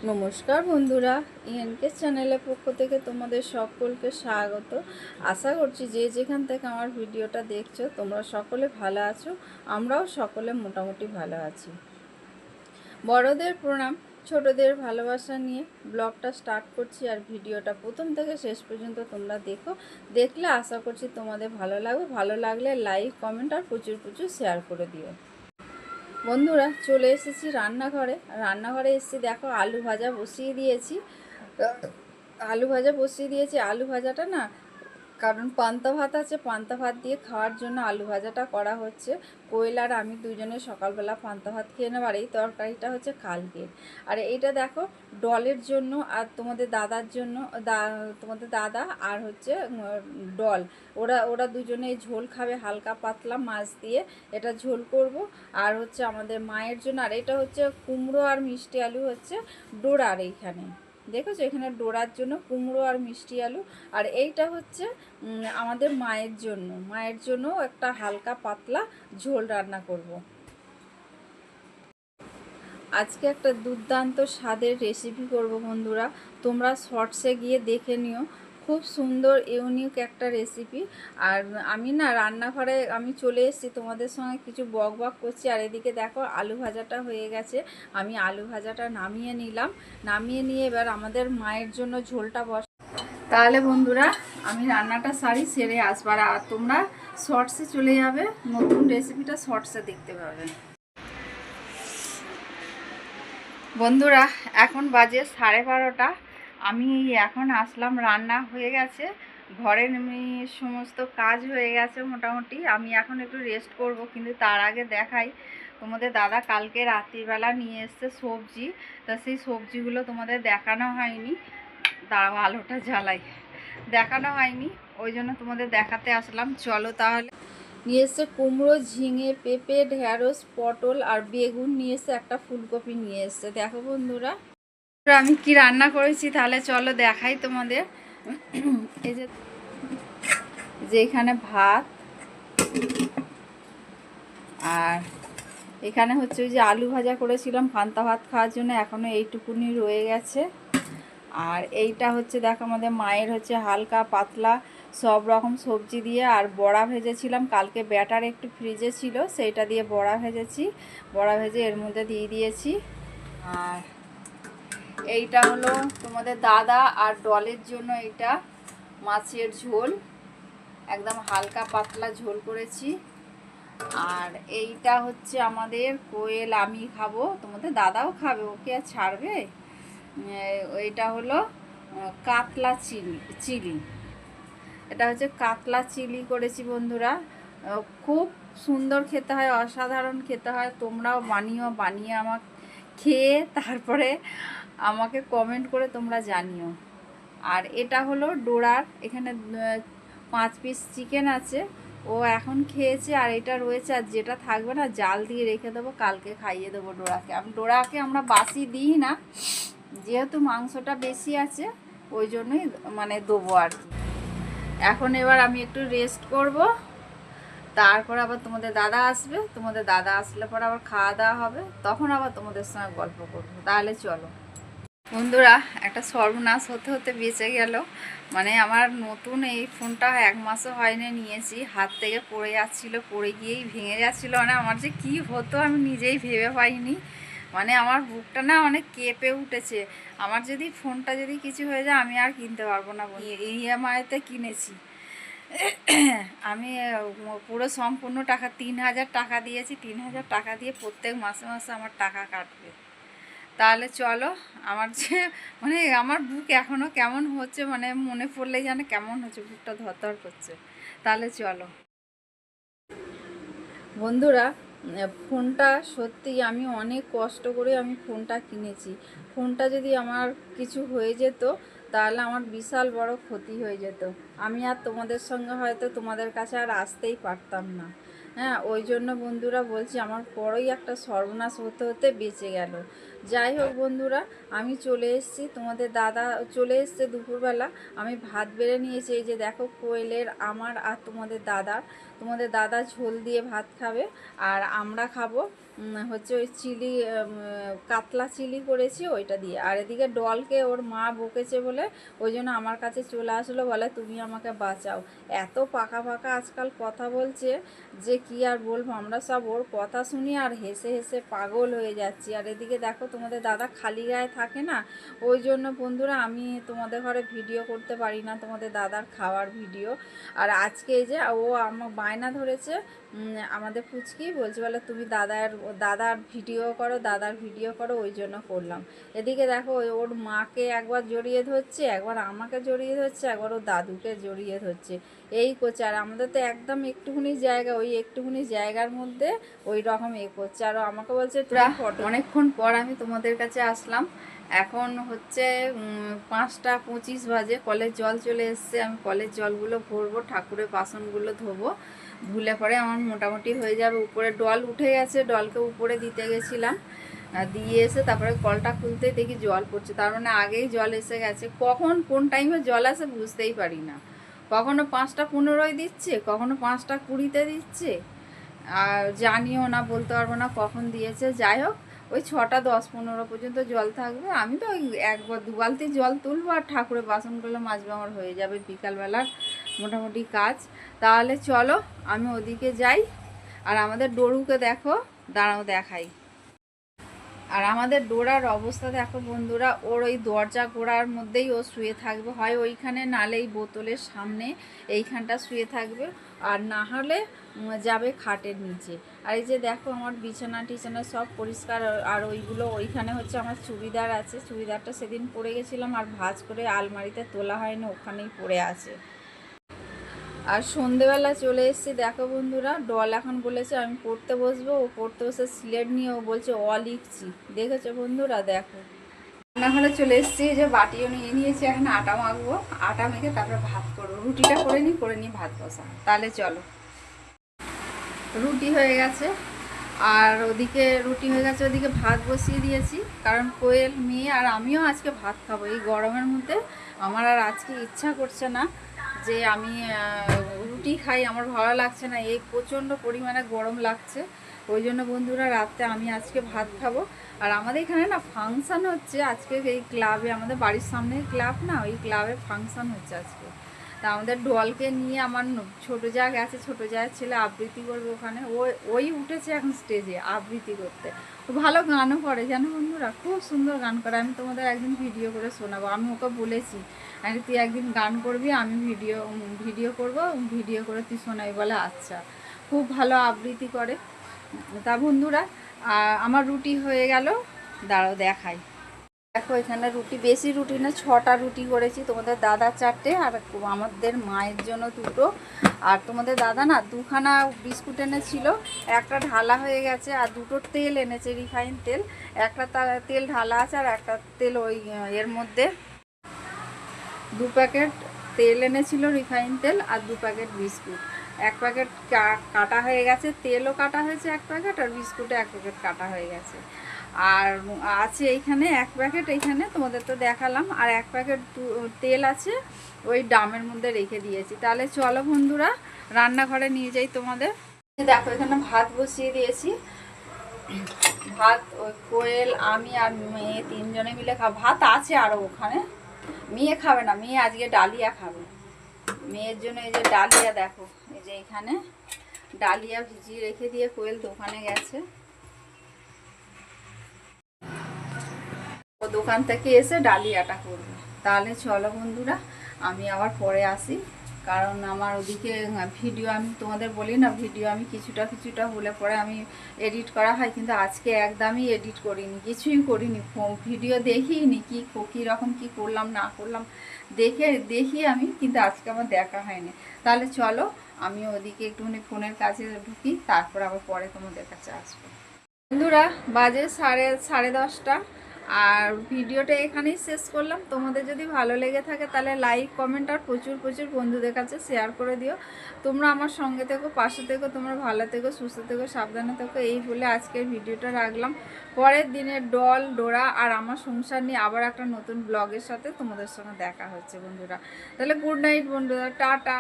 নমস্কার বন্ধুরা, ইএনকে চ্যানেলের পক্ষ থেকে তোমাদের সকলকে স্বাগত। আশা করছি যে যেখান থেকে আমার ভিডিওটা দেখছো তোমরা সকলে ভালো আছো। আমরাও সকলে মোটামুটি ভালো আছি। বড়দের প্রণাম, ছোটদের ভালোবাসা নিয়ে ব্লগটা স্টার্ট করছি। আর ভিডিওটা প্রথম থেকে শেষ পর্যন্ত তোমরা দেখলে আশা করছি তোমাদের ভালো লাগবে। ভালো লাগলে লাইক, কমেন্ট আর প্রচুর প্রচুর শেয়ার করে দিও। বন্ধুরা, চলে এসেছি রান্নাঘরে এসেছি। দেখো, আলু ভাজা বসিয়ে দিয়েছি। আলু ভাজাটা না, কারণ পান্তা ভাত আছে, পান্তা ভাত দিয়ে খাওয়ার জন্য আলু ভাজাটা করা হচ্ছে। কোয়েল আর আমি দুজনে সকালবেলা পান্তা ভাত খেয়ে নেব। আর এই তরকারিটা হচ্ছে কালকের। আর এইটা দেখো, ডলের জন্য আর তোমাদের দাদার জন্য, তোমাদের দাদা আর হচ্ছে ডল, ওরা ওরা দুজনে ঝোল খাবে, হালকা পাতলা মাছ দিয়ে এটা ঝোল করব। আর হচ্ছে আমাদের মায়ের জন্য, আর এটা হচ্ছে কুমড়ো আর মিষ্টি আলু হচ্ছে ডোরার এইখানে, দেখেছো এখানে ডোরার জন্য কুমড়ো আর মিষ্টি আলু। আর এইটা হচ্ছে আমাদের মায়ের জন্য একটা হালকা পাতলা ঝোল রান্না করব। আজকে একটা দুর্দান্ত স্বাদের রেসিপি করব বন্ধুরা, তোমরা শর্টসে গিয়ে দেখে নিও। খুব সুন্দর ইউনিক একটা রেসিপি। আর আমি না রান্নাঘরে আমি চলে এসেছি, তোমাদের সঙ্গে কিছু বক করছি। আর এদিকে দেখো আলু ভাজাটা হয়ে গেছে, আমি আলু ভাজাটা নামিয়ে নিলাম। নামিয়ে নিয়ে এবার আমাদের মায়ের জন্য ঝোলটা তাহলে বন্ধুরা, আমি রান্নাটা সেরে আসবার, আর তোমরা শর্টসে চলে যাবে, নতুন রেসিপিটা শর্টসে দেখতে পাবে। বন্ধুরা, এখন বাজে 12:30। আমি এখন আসলাম, রান্না হয়ে গেছে, ঘরের সমস্ত কাজ হয়ে গেছে মোটামুটি। আমি এখন একটু রেস্ট করব, কিন্তু তার আগে দেখাই, তোমাদের দাদা কালকে রাত্রিবেলা নিয়ে এসছে সবজি। তা সেই সবজিগুলো তোমাদের দেখানো হয়নি। দাঁড়াও, আলোটা জ্বালাই। দেখানো হয়নি, ওই জন্য তোমাদের দেখাতে আসলাম। চলো তাহলে। নিয়ে এসছে কুমড়ো, ঝিঙে, পেঁপে, ঢেঁড়স, পটল আর বেগুন নিয়ে এসছে, একটা ফুলকপি নিয়ে এসছে। দেখো বন্ধুরা, আমি কি রান্না করেছি তাহলে চলো দেখাই তোমাদের। এই যে এখানে ভাত, আর এখানে হচ্ছে ওই যে আলু ভাজা করেছিলাম পান্তা ভাত খাওয়ার জন্য, এখনও এইটুকুনি রয়ে গেছে। আর এইটা হচ্ছে দেখো আমাদের মায়ের হচ্ছে হালকা পাতলা সব রকম সবজি দিয়ে, আর বড়া ভেজেছিলাম কালকে, ব্যাটার একটু ফ্রিজে ছিল, সেইটা দিয়ে বড়া ভেজেছি। বড়া ভেজে এর মধ্যে দিয়ে দিয়েছি। আর এইটা হলো তোমাদের দাদা আর ডলের জন্য, এইটা মাছের ঝোল, একদম হালকা পাতলা ঝোল করেছি। আর এইটা হচ্ছে আমাদের কোয়েল, আমি খাবো, তোমাদের দাদাও খাবে, ওকে আর ছাড়বে। এইটা হলো কাতলা চিলি। এটা হচ্ছে কাতলা চিলি করেছি বন্ধুরা। খুব সুন্দর খেতে হয়, অসাধারণ খেতে হয়। তোমরাও বানিয়ে আমার খেয়ে তারপরে আমাকে কমেন্ট করে তোমরা জানিও। আর এটা হলো ডোরার, এখানে 5 পিস চিকেন আছে, ও এখন খেয়েছে। আর এটা রয়েছে, আর যেটা থাকবে না জাল দিয়ে রেখে দেবো, কালকে খাইয়ে দেবো ডোরাকে। ডোরাকে আমরা বাসি দিই না, যেহেতু মাংসটা বেশি আছে ওই জন্যই মানে দেবো আর কি। এখন এবার আমি একটু রেস্ট করব, তারপর আবার তোমাদের দাদা আসবে। তোমাদের দাদা আসলে পর আবার খাওয়া দাওয়া হবে, তখন আবার তোমাদের সঙ্গে গল্প করবো। তাহলে চলো বন্ধুরা, একটা সর্বনাশ হতে হতে বেঁচে গেল। মানে আমার নতুন এই ফোনটা 1 মাসও হয়নি নিয়েছি, হাত থেকে পড়ে যাচ্ছিল, পড়ে গিয়েই ভেঙে যাচ্ছিল। মানে আমার যে কি হতো আমি নিজেই ভেবে পাইনি। মানে আমার বুকটা না অনেক কেঁপে উঠেছে। আমার যদি ফোনটা যদি কিছু হয়ে যায় আমি আর কিনতে পারবো না। ইএমআইতে কিনেছি আমি, পুরো সম্পূর্ণ টাকা 3,000 টাকা দিয়েছি। 3,000 টাকা দিয়ে প্রত্যেক মাসে মাসে আমার টাকা কাটবে। তাহলে চলো, আমার যে মানে আমার বুক এখনও কেমন হচ্ছে, মানে মনে পড়লেই যেন কেমন হচ্ছে, বুকটা ধরধর করছে। তাহলে চলো বন্ধুরা, ফোনটা সত্যি আমি অনেক কষ্ট করে আমি ফোনটা কিনেছি। ফোনটা যদি আমার কিছু হয়ে যেত তাহলে আমার বিশাল বড় ক্ষতি হয়ে যেত। আমি আর তোমাদের সঙ্গে হয়তো তোমাদের কাছে আর আসতেই পারতাম না। হ্যাঁ, ওই জন্য বন্ধুরা বলছি, আমার বড়ই একটা সর্বনাশ হতে হতে বেঁচে গেল। যাই হোক বন্ধুরা, আমি চলে এসেছি, তোমাদের দাদা চলে এসছে দুপুরবেলা। আমি ভাত বেড়ে নিয়েছি, এই যে দেখো কোয়েলের, আমার আর তোমাদের দাদা ঝোল দিয়ে ভাত খাবে, আর আমরা খাবো হচ্ছে ওই চিলি, কাতলা চিলি করেছি ওইটা দিয়ে। আর এদিকে ডলকে ওর মা বকেছে বলে ওই জন্য আমার কাছে চলে আসলো, বলে তুমি আমাকে বাঁচাও। এত পাকা পাকা আজকাল কথা বলছে যে কি আর বলবো, আমরা সব ওর কথা শুনি আর হেসে হেসে পাগল হয়ে যাচ্ছি। আর এদিকে দেখো তোমাদের দাদা খালি গায়ে থাকে না, ওই জন্য বন্ধুরা আমি তোমাদের ঘরে ভিডিও করতে পারি না, তোমাদের দাদার খাওয়ার ভিডিও। আর আজকে এই যে ও আমার বায়না ধরেছে, আমাদের পুচকি বলছে, বলে তুমি দাদার ভিডিও করো, ওই জন্য করলাম। এদিকে দেখো ওর মাকে একবার জড়িয়ে ধরছে, একবার আমাকে জড়িয়ে ধরছে, একবার ওর দাদুকে জড়িয়ে ধরছে, এই করছে। আর আমাদের তো একদম একটুখানি জায়গা, ওই একটুখানি জায়গার মধ্যে ওই রকম করছে। আর আমাকে বলছে অনেকক্ষণ পর আমি তোমাদের কাছে আসলাম। এখন হচ্ছে 5টা 25 বাজে, কলের জল চলে এসছে। আমি কলের জলগুলো ভরবো, ঠাকুরের বাসনগুলো ধোবো, ধুলে পরে আমার মোটামুটি হয়ে যাবে। উপরে ডল উঠে গেছে, ডলকে উপরে দিতে গেছিলাম, দিয়ে এসে তারপরে কলটা খুলতে দেখি জল পড়ছে, তার মানে আগেই জল এসে গেছে। কখন কোন টাইমে জল আসে বুঝতেই পারি না, কখনো 5টা 15 দিচ্ছে, কখনো 5টা 20 দিচ্ছে, আর জানিও না, বলতে পারবো না কখন দিয়েছে। যাই হোক, ওই 6টা 10 15 পর্যন্ত জল থাকবে। আমি তো ওই 1 2 বালতি জল তুলবো আর ঠাকুরের বাসনগুলো মাজবো, আমার হয়ে যাবে বিকালবেলার মোটামুটি কাজ। তাহলে চলো আমি ওদিকে যাই। আর আমাদের ডোরুকে দেখো, দাঁড়াও দেখাই। আর আমাদের ডোরার অবস্থা দেখো বন্ধুরা, ওর ওই দরজা গোড়ার মধ্যেই ও শুয়ে থাকবে, হয় ওইখানে, নালে এই বোতলের সামনে এইখানটা শুয়ে থাকবে, আর না হলে যাবে খাটের নিচে। আর এই যে দেখো আমার বিছানা টিছানা সব পরিষ্কার। আর ওইগুলো ওইখানে হচ্ছে আমার চুড়িদার আছে, চুড়িদারটা সেদিন পরে গেছিলাম আর ভাঁজ করে আলমারিতে তোলা হয়নি, ওখানেই পড়ে আছে। আর সন্ধেবেলা চলে এসেছি, দেখো বন্ধুরা, ডল এখন বলেছে আমি পড়তে বসবো, ও পড়তে বসে সিলেট নিয়ে ও বলছে লিখছি। দেখেছো বন্ধুরা, দেখো রান্নাঘরে চলে এসেছি, যে বাটিও নিয়ে নিয়েছি, এখন আটা মাখবো, আটা মেখে তারপরে ভাত করবো। রুটিটা করে নিই ভাত বসা। তাহলে চলো, রুটি হয়ে গেছে, আর ওদিকে রুটি হয়ে গেছে, ওদিকে ভাত বসিয়ে দিয়েছি, কারণ কোয়েল, মেয়ে আর আমিও আজকে ভাত খাবো এই গরমের মধ্যে। আমার আর আজকে ইচ্ছা করছে না যে আমি রুটি খাই, আমার ভালো লাগছে না, এই প্রচণ্ড পরিমাণে গরম লাগছে। ওই জন্য বন্ধুরা রাতে আমি আজকে ভাত খাবো। আর আমাদের এখানে না ফাংশান হচ্ছে আজকে, এই ক্লাবে, আমাদের বাড়ির সামনে ক্লাব না, ওই ক্লাবে ফাংশান হচ্ছে আজকে। তা আমাদের ডলকে নিয়ে আমার ছোটো যা গেছে, ছোটো জায়ের ছেলে আবৃত্তি করবে ওখানে, ওই উঠেছে এখন স্টেজে আবৃত্তি করতে। ও ভালো গানও করে জানো বন্ধুরা, খুব সুন্দর গান করে। আমি তোমাদের একদিন ভিডিও করে শোনাবো, আমি ওকে বলেছি আমি, তুই একদিন গান করবি, আমি ভিডিও করব, ভিডিও করে তুই শোনাবি, বলে আচ্ছা। খুব ভালো আবৃত্তি করে। তা বন্ধুরা আমার রুটি হয়ে গেল, দাঁড়াও দেখাই। দেখো এখানে রুটি, বেশি রুটি না, 6টা রুটি করেছি, তোমাদের দাদা 4টে আর আমাদের মায়ের জন্য 2টো। আর তোমাদের দাদা না 2খানা বিস্কুট এনেছিল, একটা ঢালা হয়ে গেছে, আর 2টো তেল এনেছে, রিফাইন তেল। একটা তেল ঢালা আছে, আর একটা তেল ওই এর মধ্যে 2 প্যাকেট তেল এনেছিল, রিফাইন তেল, আর 2 প্যাকেট বিস্কুট। 1 প্যাকেট কাটা হয়ে গেছে, তেলও কাটা হয়েছে 1 প্যাকেট, আর বিস্কুটে 1 প্যাকেট কাটা হয়ে গেছে। আর আছে এইখানে 1 প্যাকেট, এইখানে তোমাদের তো দেখালাম, আর 1 প্যাকেট তেল আছে ওই ডামের মধ্যে রেখে দিয়েছি। তাহলে চলো বন্ধুরা রান্নাঘরে নিয়ে যাই তোমাদের। দেখো এখানে ভাত বসিয়ে দিয়েছি, ভাত ওই কোয়েল, আমি আর মেয়ে 3 জনে মিলে খাবো। ভাত আছে আরও ওখানে, মেয়ে খাবে না, মেয়ে আজকে ডালিয়া খাবে। মেয়ের জন্য এই যে ডালিয়া, দেখো এই যে এখানে ডালিয়া ভিজিয়ে রেখে দিয়ে কোয়েল দোকানে গেছে, ও দোকান থেকে এসে ডালিয়াটা করবে। তাহলে চলো বন্ধুরা আমি আবার পরে আসি, কারণ আমার ওদিকে ভিডিও, আমি তোমাদের বলি না, ভিডিও আমি কিছুটা হলে পরে আমি এডিট করা হয়, কিন্তু আজকে একদমই এডিট করিনি, কিছুই করিনি, ভিডিও দেখিনি কীরকম কী করলাম না করলাম দেখি আমি, কিন্তু আজকে আমার দেখা হয়নি। তাহলে চলো আমি ওদিকে একটুখানি ফোনের কাছে ঢুকি, তারপর আবার পরে তোমাদের কাছে আসবো। বন্ধুরা বাজে সাড়ে 10টা, আর ভিডিওটা এখানেই শেষ করলাম। তোমাদের যদি ভালো লেগে থাকে তাহলে লাইক কমেন্ট আর প্রচুর প্রচুর বন্ধুদের কাছে শেয়ার করে দিও। তোমরা আমার সঙ্গে থেকো, পাশে থেকো, তোমরা ভালো থেকো, সুস্থ থেকো, সাবধানে থেকো, এই বলে আজকের ভিডিওটা রাখলাম। পরের দিনের ডল ডোরা আর আমার সংসার নিয়ে আবার একটা নতুন ব্লগের সাথে তোমাদের সঙ্গে দেখা হচ্ছে বন্ধুরা। তাহলে গুড নাইট বন্ধুরা, টাটা।